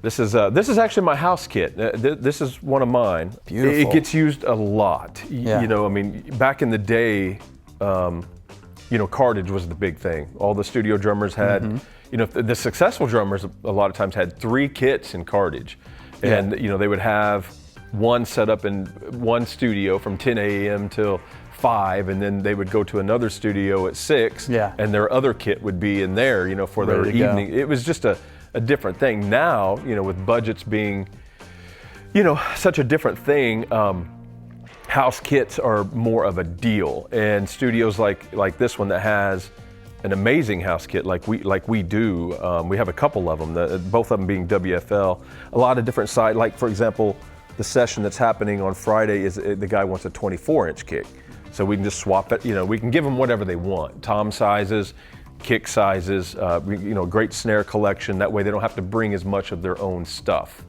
This is actually my house kit. This is one of mine. Beautiful. It gets used a lot. Yeah. You know, I mean, back in the day, you know, cartage was the big thing. All the studio drummers had, you know, the successful drummers a lot of times had 3 kits in cartage. And, you know, they would have one set up in one studio from 10 a.m. till 5, and then they would go to another studio at 6, and their other kit would be in there, you know, for their evening. It was just a different thing. Now, you know, with budgets being, you know, such a different thing, house kits are more of a deal. And studios like this one that has an amazing house kit like we do, we have a couple of them, both of them being WFL, a lot of different size. Like, for example, the session that's happening on Friday is the guy wants a 24-inch kick. So we can just swap it, you know, we can give them whatever they want. Tom sizes, kick sizes, you know, great snare collection. That way they don't have to bring as much of their own stuff.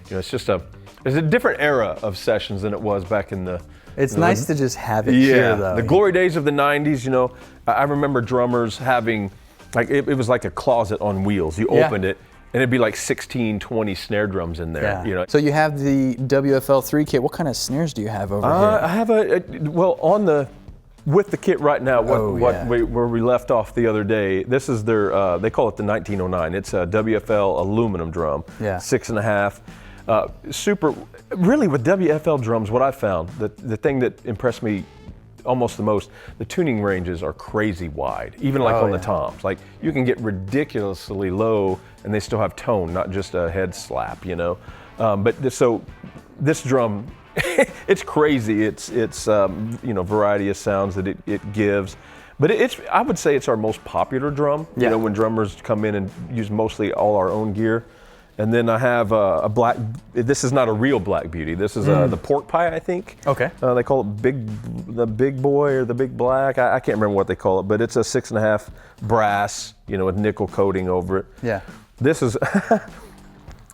You know, it's a different era of sessions than it was back in the... It's nice to just have it here, though. The glory days of the 90s, you know, I remember drummers having, like, it was like a closet on wheels. You opened it, and it'd be like 16, 20 snare drums in there, you know. So you have the WFL3 kit. What kind of snares do you have over here? I have with the kit right now, where we left off the other day, this is their, they call it the 1909. It's a WFL aluminum drum, 6.5. Super, really with WFL drums, what I found, the thing that impressed me almost the most, the tuning ranges are crazy wide, even like on the toms. Like, you can get ridiculously low and they still have tone, not just a head slap, you know. So this drum, it's crazy. It's you know, variety of sounds that it gives. But I would say it's our most popular drum. You know, when drummers come in and use mostly all our own gear. And then I have a black, this is not a real Black Beauty. This is the pork pie, I think. Okay. They call it the big boy or the big black. I can't remember what they call it, but it's a 6.5 brass, you know, with nickel coating over it. Yeah. This is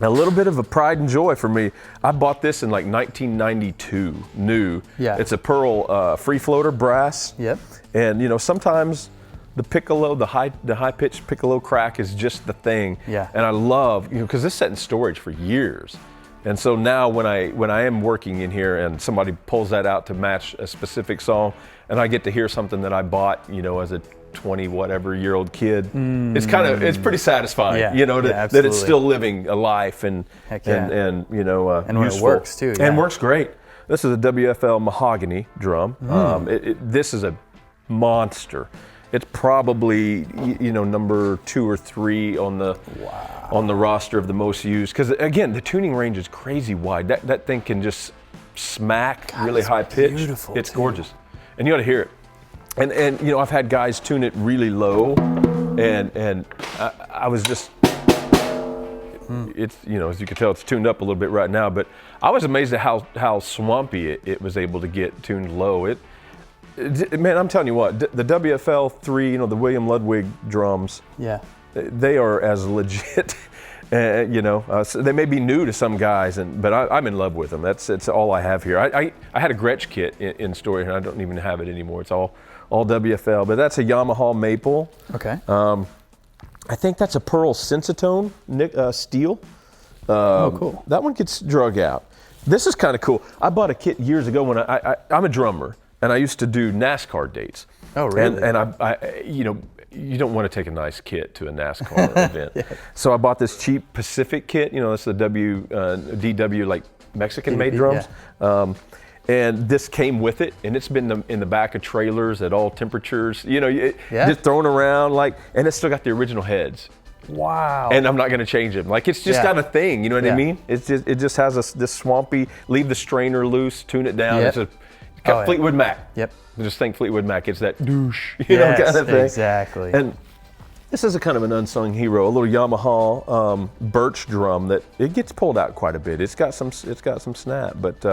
a little bit of a pride and joy for me. I bought this in like 1992, new. Yeah. It's a Pearl free floater brass. Yep. And you know, sometimes the piccolo, the high pitched piccolo crack is just the thing. Yeah. And I love, you know, because this sat in storage for years. And so now when I am working in here and somebody pulls that out to match a specific song, and I get to hear something that I bought, you know, as a 20-whatever-year-old kid, it's pretty satisfying, you know, that it's still living a life and you know, and when useful. It works too. And works great. This is a WFL Mahogany drum. This is a monster. It's probably, you know, number 2 or 3 on the roster of the most used. Because again, the tuning range is crazy wide. That thing can just smack really high pitch. Beautiful. It's gorgeous, and you ought to hear it. And you know, I've had guys tune it really low, and I was just, it's, you know, as you can tell, it's tuned up a little bit right now. But I was amazed at how swampy it was able to get tuned low. Man, I'm telling you what, the WFL3, you know, the William Ludwig drums, they are as legit, you know, so they may be new to some guys, but I'm in love with them. It's all I have here. I had a Gretsch kit in storage, and I don't even have it anymore. It's all WFL, but that's a Yamaha Maple. Okay. I think that's a Pearl Sensitone steel. Cool. That one gets drug out. This is kind of cool. I bought a kit years ago when I'm a drummer. And I used to do NASCAR dates. Oh, really? And I, you know, you don't want to take a nice kit to a NASCAR event. So I bought this cheap Pacific kit. You know, it's the DW, like Mexican-made drums. And this came with it, and it's been in the back of trailers at all temperatures. You know, just thrown around and it's still got the original heads. Wow. And I'm not going to change them. Like, it's just got a thing. You know what I mean? It just has this swampy. Leave the strainer loose, tune it down. It's Fleetwood Mac. Yep. Just think Fleetwood Mac. It's that douche, you know, kind of thing. Exactly. And this is a kind of an unsung hero, a little Yamaha birch drum that it gets pulled out quite a bit. It's got some snap, but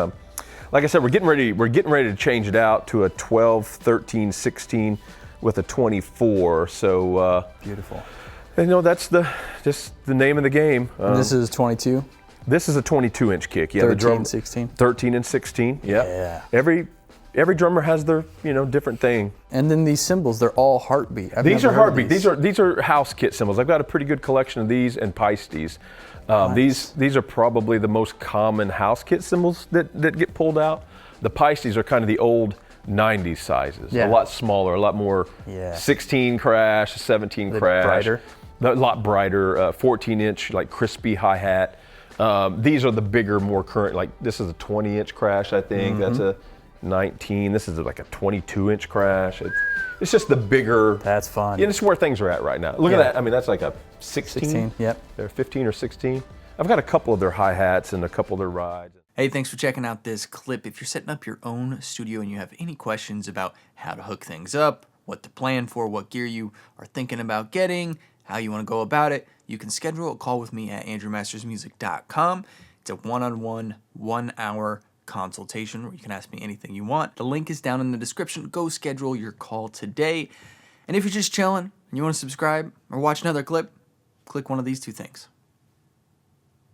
like I said, we're getting ready to change it out to a 12, 13, 16 with a 24. So beautiful. You know, that's just the name of the game. And this is 22. This is a 22-inch kick. Yeah, 13, the drum, 16. 13 and 16. Yeah. Every drummer has their, you know, different thing. And then these cymbals, they're all Heartbeat. These are Heartbeat. These are house kit cymbals. I've got a pretty good collection of these and Peistes. These are probably the most common house kit cymbals that get pulled out. The Pisces are kind of the old 90s sizes, a lot smaller, a lot more 16 crash, 17 crash. Brighter. A lot brighter, 14-inch, like crispy hi-hat. These are the bigger, more current, like this is a 20-inch crash, I think. That's a 19. This is like a 22-inch crash. It's just the bigger. That's fun. Yeah, it's where things are at right now. Look at that. I mean, that's like a 16. 16, yep. They're 15 or 16. I've got a couple of their hi-hats and a couple of their rides. Hey, thanks for checking out this clip. If you're setting up your own studio and you have any questions about how to hook things up, what to plan for, what gear you are thinking about getting, how you want to go about it, you can schedule a call with me at andrewmastersmusic.com. It's a one-on-one, 1-hour consultation where you can ask me anything you want. The link is down in the description. Go schedule your call today. And if you're just chilling and you want to subscribe or watch another clip, click one of these two things.